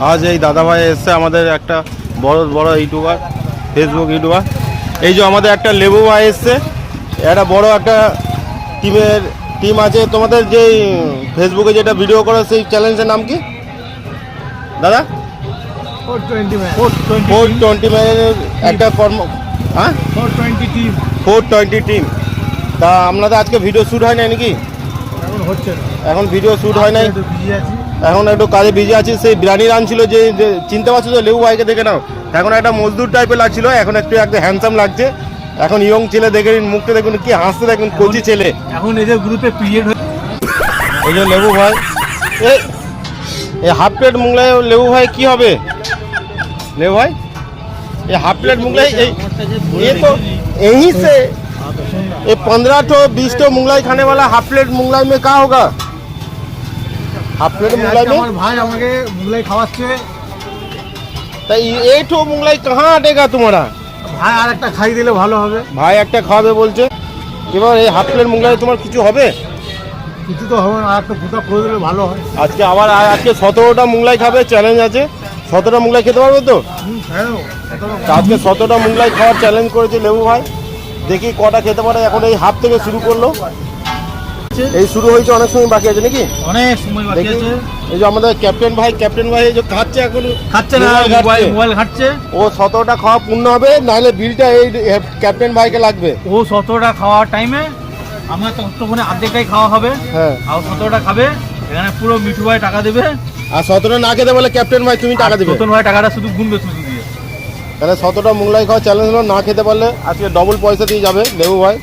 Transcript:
আজ এই দাদাভাই এসছে আমাদের একটা বড় ইউটিউবার, ফেসবুক ইউটিউবার। এই যে আমাদের একটা লেবু ভাই এসছে, একটা বড় একটা টিম আছে। তোমাদের যে ফেসবুকে যেটা ভিডিও করো সেই চ্যালেঞ্জের নাম কি দাদা? 420 ম্যানের একটা কর্ম, হ্যাঁ 420 টিম। তা আপনাদের আজকে ভিডিও শ্যুট হয় নাই নাকি? এখন ভিডিও শ্যুট হয় নাই, এখন একটু কাজে বিজি আছি। সেই বিরিয়ানি রাঁধছিল যে চিনতে পারছো তো, লেবু ভাইকে দেখে নাও। এখন একটা মজদুর টাইপের লাগছিল, এখন একটু হ্যান্ডসাম লাগছে। এখন ইয়ং ছেলে দেখে মুখটা দেখুন কি হাসতে, দেখুন কচি ছেলে। এখন এদের গ্রুপে পিরিয়ড হয়ে এই যে লেবু ভাই, এই হাফ প্লেট মুগলাই লেবু ভাই কি হবে? লেবু भाई ये हाफ प्लेट मुगलाई ये तो यहीं से ये 15 तो 20 तो मुगलाई खाने वाला हाफ प्लेट मुगलाई में क्या होगा? हाफ प्लेट मुगलाई में भाई আমাকে মুগলাই খাওয়াচ্ছে। तो ये तो मुगलाई कहाँ अटेगा तुम्हारा? ভাই আর একটা খাই দিলে ভালো হবে। ভাই একটা খাওয়াবে বলছে। এবার এই হাফ প্লেট মুগলাই তোমার কিছু হবে? কিছু তো হবে না, আর একটা ফুটা করে দিলে ভালো হয়। আজকে 17টা মুগলাই খাবে, চ্যালেঞ্জ আছে। 17টা মুগলাই খেতে পারবে তো? আজকে 17টা মুগলাই খাওয়ার চ্যালেঞ্জ করেছে লেবু ভাই। দেখি কটা খেতে পারে। এখন এই হাফ থেকে শুরু করলো, এই শুরু হয়েছে, অনেক সময় বাকি আছে নাকি? অনেক সময় বাকি আছে। এই যে আমাদের ক্যাপ্টেন ভাই এই যে খাচ্ছে, এখন খাচ্ছে না, মোবাইল ঘাটছে। ও 17টা খাওয়া পূর্ণ হবে, নাহলে বিলটা এই ক্যাপ্টেন ভাইকে লাগবে। ও 17টা খাওয়ার টাইমে আমার ততক্ষণে অর্ধেকটাই খাওয়া হবে। হ্যাঁ, আর 17টা খাবে, এখানে পুরো মিঠু ভাই টাকা দেবে। আর 17টা না খেতে বলে ক্যাপ্টেন ভাই তুমি টাকা দেবে। নতুন ভাই টাকাটা শুধু গুনবে শুধু দিয়ে। তাহলে 17টা মুগলাই খাওয়া চ্যালেঞ্জ হলো, না খেতে পারলে আজকে ডবল পয়সা দিয়ে যাবে লেবু ভাই।